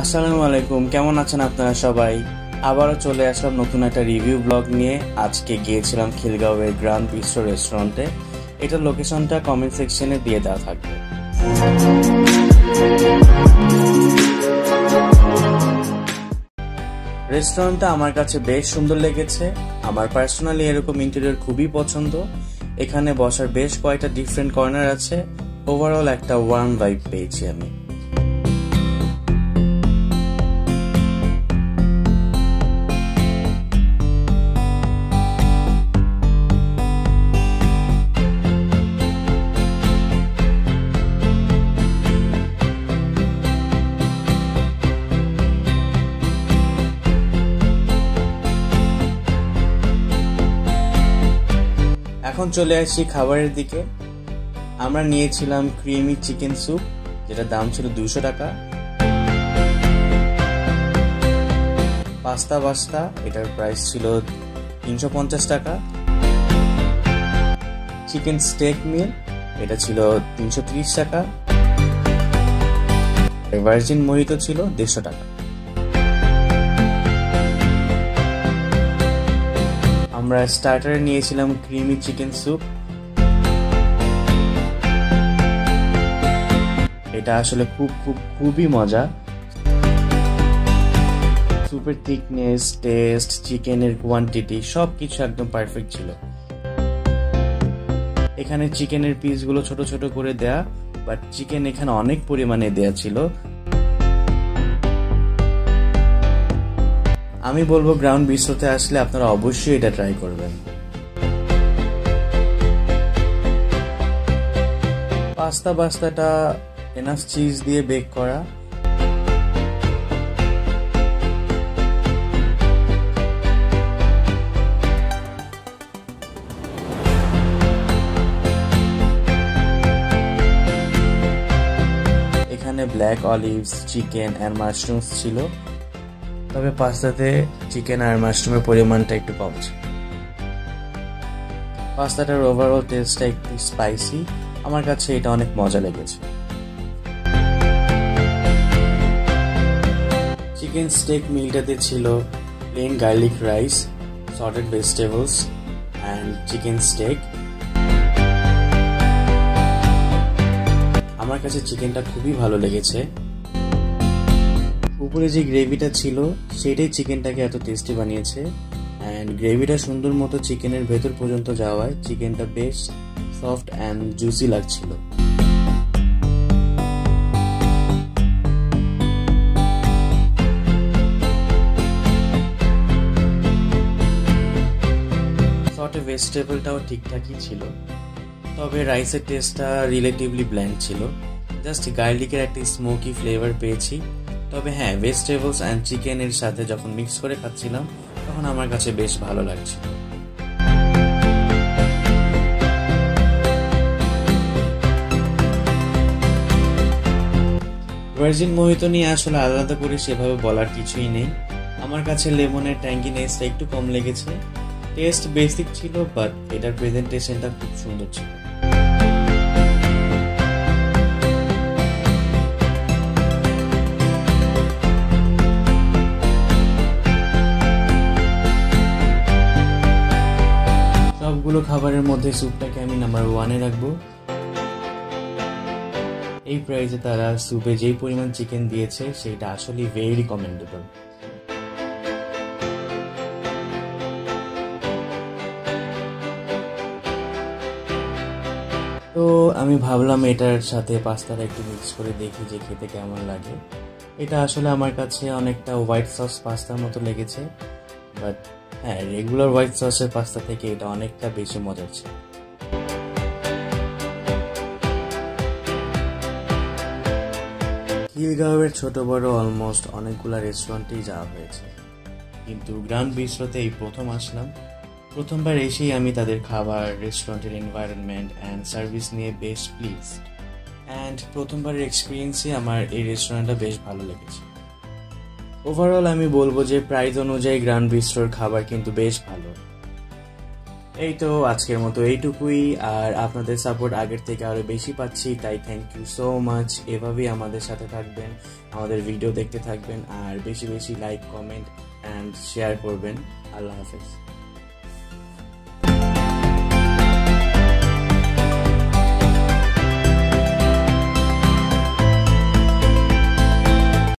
আসসালামু আলাইকুম, কেমন আছেন আপনারা সবাই? আবারও চলে আসলাম নতুন একটা রিভিউ ব্লগ নিয়ে। আজকে গিয়েছিলাম খিলগাঁওয়ের গ্র্যান্ড বিস্ট্রো রেস্টুরেন্টে। এটার লোকেশনটা কমেন্ট সেকশনে দিয়ে দেওয়া থাকবে। রেস্টুরেন্টটা আমার কাছে বেশ সুন্দর লেগেছে। আমার পার্সোনালি এরকম ইন্টেরিয়র খুবই পছন্দ। এখানে বসার বেশ কয়েকটা ডিফারেন্ট কর্নার আছে। ওভারঅল একটা ওয়ার্ম ভাইব পেয়েছি আমি। এখন চলে আসি খাবারের দিকে। আমরা নিয়েছিলাম ক্রিমি চিকেন স্যুপ, যেটার দাম ছিল 200 টাকা। পাস্তা এটার প্রাইস ছিল 350 টাকা। চিকেন স্টেক মিল এটা ছিল 330 টাকা। ভার্জিন মোহিতো ছিল 150 টাকা। আমরা স্টার্টারে নিয়েছিলাম ক্রিমি চিকেন স্যুপ। এটা আসলে খুবই মজা। স্যুপের থিকনেস, টেস্ট, চিকেনের কোয়ান্টিটি সবকিছু একদম পারফেক্ট ছিল। এখানে চিকেনের পিসগুলো ছোট ছোট করে দেয়া, বাট চিকেন এখানে অনেক পরিমাণে দেয়া ছিল। আমি বলবো গ্রাউন্ড বিস্ট্রোতে আসলে আপনারা অবশ্যই এটা ট্রাই করবেন। পাস্তাটা এনাফ চিজ দিয়ে বেক করা। এখানে black olives, chicken and mushrooms ছিল, তবে পাস্তাতে চিকেন আর মাশরুমের পরিমাণটা একটু কম ছিল। পাস্তাটার ওভারঅল টেস্টটা একটু স্পাইসি। আমার কাছে এটা অনেক মজা লেগেছে। চিকেন স্টেক মিলটাতে ছিল plain garlic rice, sautéed vegetables and chicken steak. আমার কাছে চিকেনটা খুবই ভালো লেগেছে। উপরে যে গ্রেভিটা ছিল সেটাই চিকেনটাকে এত টেস্টি বানিয়েছে, অ্যান্ড গ্রেভিটা সুন্দর মতো চিকেনের ভেতর পর্যন্ত যাওয়ায় চিকেনটা বেশ সফট অ্যান্ড জুসি লাগছিল। সটে ভেজিটেবলটাও ঠিকঠাকই ছিল, তবে রাইসের টেস্টটা রিলেটিভলি ব্ল্যান্ড ছিল। জাস্ট গার্লিকের একটা স্মোকি ফ্লেভার পেয়েছি। তবে হ্যাঁ, ভেজিটেবলস অ্যান্ড চিকেনের সাথে যখন মিক্স করে খাচ্ছিলাম তখন আমার কাছে বেশ ভালো লাগছিল। ভার্জিন মোহিতো নিয়ে আসলে আলাদা করে সেভাবে বলার কিছুই নেই। আমার কাছে লেমনের ট্যাঙ্গিনেসটা একটু কম লেগেছে। টেস্ট বেসিক ছিল, বাট এটার প্রেজেন্টেশনটা খুব সুন্দর ছিল। সবগুলো খাবারের মধ্যে স্যুপটাকে আমি নাম্বার 1-এ রাখবো। এই প্রাইসে তারা স্যুপে যেই পরিমাণ চিকেন দিয়েছে সেটা আসলে ভেরি কমেন্ডেবল। তো আমি ভাবলাম এটার সাথে পাস্তাটা একটু মিক্স করে দেখি যে খেতে কেমন লাগে। এটা আসলে আমার কাছে অনেকটা হোয়াইট সস পাস্তার মতো লেগেছে, বাট হ্যাঁ, রেগুলার হোয়াইট সসের পাস্তা থেকে এটা অনেকটা বেশি মজার ছিল। খিলগাঁওয়ের ছোট বড় অলমোস্ট অনেকগুলা রেস্টুরেন্টেই যাওয়া হয়েছে, কিন্তু গ্র্যান্ড বিস্ট্রোতে এই প্রথম আসলাম। প্রথমবার এসেই আমি তাদের খাবার, রেস্টুরেন্টের এনভায়রনমেন্ট অ্যান্ড সার্ভিস নিয়ে বেশ প্লিজড, অ্যান্ড প্রথমবারের এক্সপিরিয়েন্সে আমার এই রেস্টুরেন্টটা বেশ ভালো লেগেছে। ওভারঅল আমি বলবো যে প্রাইস অনুযায়ী গ্র্যান্ড বিস্ট্রোর খাবার কিন্তু বেশ ভালো। এই তো আজকের মতো এইটুকুই। আর আপনাদের সাপোর্ট আগের থেকে আরো বেশি পাচ্ছি, তাই থ্যাংক ইউ সো মাচ। এভাবেই আমাদের সাথে থাকবেন, আমাদের ভিডিও দেখতে থাকবেন, আর বেশি বেশি লাইক, কমেন্ট অ্যান্ড শেয়ার করবেন। আল্লাহ হাফেজ।